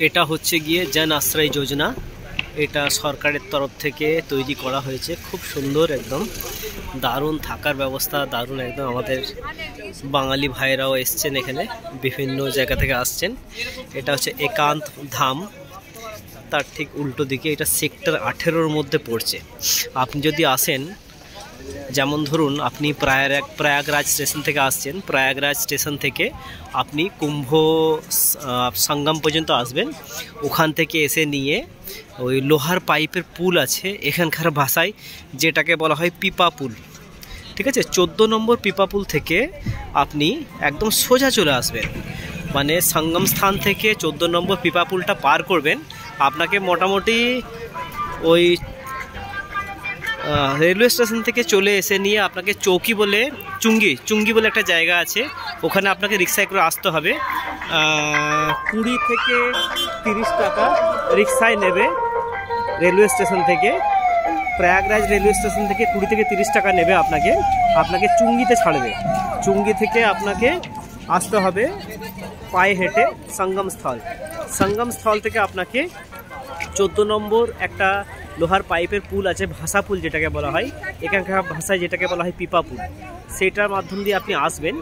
এটা হচ্ছে গিয়ে জন আশ্রয় যোজনা। এটা সরকারের তরফ থেকে তৈরি করা হয়েছে, খুব সুন্দর, একদম দারুণ থাকার ব্যবস্থা, দারুণ একদম। আমাদের বাঙালি ভাইরাও এসছেন এখানে, বিভিন্ন জায়গা থেকে আসছেন। এটা হচ্ছে একান্ত ধাম, তার ঠিক উল্টো দিকে। এটা সেক্টর 18-র মধ্যে পড়ছে। আপনি যদি আসেন, যেমন ধরুন আপনি প্রয়াগরাজ স্টেশন থেকে আসছেন, প্রয়াগরাজ স্টেশন থেকে আপনি কুম্ভ সঙ্গম পর্যন্ত আসবেন। ওখান থেকে এসে নিয়ে ওই লোহার পাইপের পুল আছে এখানকার ভাষায়, যেটাকে বলা হয় পিপা পুল, ঠিক আছে। 14 নম্বর পিপা পুল থেকে আপনি একদম সোজা চলে আসবেন, মানে সঙ্গম স্থান থেকে 14 নম্বর পিপা পুলটা পার করবেন। আপনাকে মোটামুটি ওই রেলওয়ে স্টেশন থেকে চলে এসে নিয়ে আপনাকে চুঙ্গি বলে একটা জায়গা আছে, ওখানে আপনাকে রিক্সায় করে আসতে হবে। 20 থেকে 30 টাকা রিক্সায় নেবে রেলওয়ে স্টেশন থেকে। প্রয়াগরাজ রেলওয়ে স্টেশন থেকে 20 থেকে 30 টাকা নেবে আপনাকে চুঙ্গিতে ছাড়বে। চুঙ্গি থেকে আপনাকে আসতে হবে পায়ে হেঁটে সঙ্গম স্থল থেকে আপনাকে 14 নম্বর একটা লোহার পাইপের পুল আছে, ভাষা পুল যেটাকে বলা হয়, এখানকার ভাষায় যেটাকে বলা হয় পিপা পুল, সেটার মাধ্যম দিয়ে আপনি আসবেন।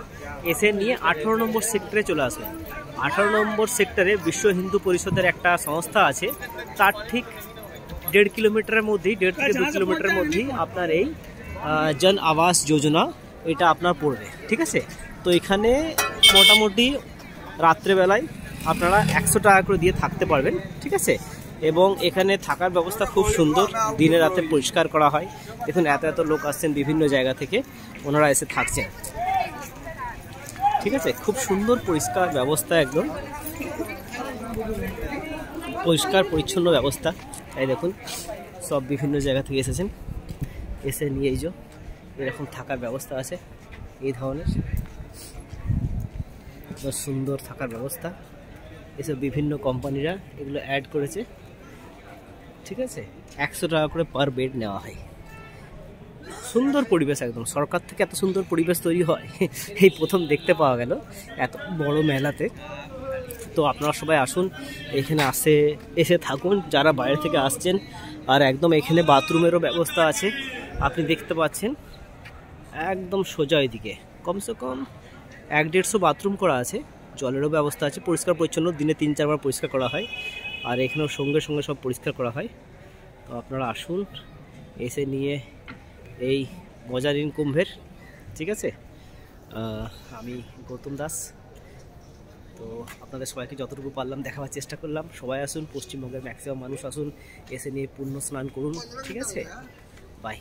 এসে নিয়ে 18 নম্বর সেক্টরে চলে আসবেন। 18 নম্বর সেক্টরে বিশ্ব হিন্দু পরিষদের একটা সংস্থা আছে, তার ঠিক 1.5 কিলোমিটারের মধ্যেই, 1.5 থেকে 2 কিলোমিটারের মধ্যেই আপনার এই জন আবাস যোজনা এটা আপনার পড়বে, ঠিক আছে। তো এখানে মোটামুটি রাত্রেবেলায় আপনারা 100 টাকা করে দিয়ে থাকতে পারবেন, ঠিক আছে। এবং এখানে থাকার ব্যবস্থা খুব সুন্দর, দিনে রাতে পরিষ্কার করা হয়। দেখুন এত লোক আসছেন বিভিন্ন জায়গা থেকে, ওনারা এসে থাকছেন, ঠিক আছে। খুব সুন্দর পরিষ্কার ব্যবস্থা, একদম পরিষ্কার পরিচ্ছন্ন ব্যবস্থা। এই দেখুন সব বিভিন্ন জায়গা থেকে এসেছেন, এসে নিয়ে এই যে এরকম থাকার ব্যবস্থা আছে, এই ধরনের সুন্দর থাকার ব্যবস্থা। এসব বিভিন্ন কোম্পানিরা এগুলো অ্যাড করেছে, ঠিক আছে। 100 টাকা করে পার বেড নেওয়া হয়। সুন্দর পরিবেশ, একদম সরকার থেকে এত সুন্দর পরিবেশ তৈরি হয় এই প্রথম দেখতে পাওয়া গেল এত বড় মেলাতে। তো আপনারা সবাই আসুন, এখানে এসে থাকুন যারা বাইরে থেকে আসছেন। আর একদম এখানে বাথরুমেরও ব্যবস্থা আছে, আপনি দেখতে পাচ্ছেন একদম সোজা এদিকে কমসে কম 150 বাথরুম করা আছে। জলেরও ব্যবস্থা আছে, পরিষ্কার পরিচ্ছন্ন, দিনে 3-4 বার পরিষ্কার করা হয়। আর এখানেও সঙ্গে সঙ্গে সব পরিষ্কার করা হয়। তো আপনারা আসুন, এসে নিয়ে এই মজা নিন কুম্ভের, ঠিক আছে। আমি গৌতম দাস। তো আপনাদের সবাইকে যতটুকু পারলাম দেখাবার চেষ্টা করলাম। সবাই আসুন, পশ্চিমবঙ্গের ম্যাক্সিমাম মানুষ আসুন, এসে নিয়ে পুণ্য স্নান করুন, ঠিক আছে। বাই।